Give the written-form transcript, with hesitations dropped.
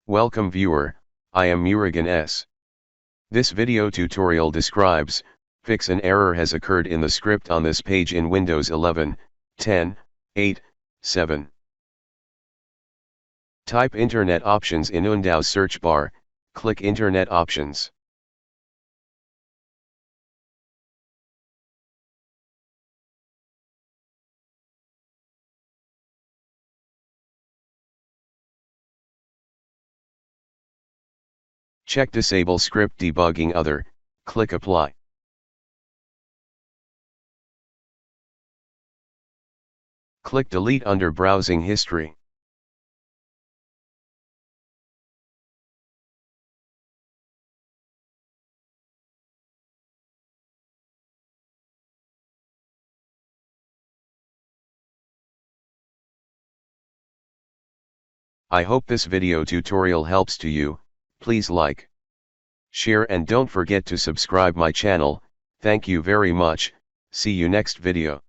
Welcome viewer, I am Murugan S. This video tutorial describes, fix an error has occurred in the script on this page in Windows 11, 10, 8, 7. Type Internet Options in Windows search bar, click Internet Options. Check Disable Script Debugging Other, click Apply. Click Delete under Browsing History. I hope this video tutorial helps to you. Please like, share and don't forget to subscribe my channel. Thank you very much. See you next video.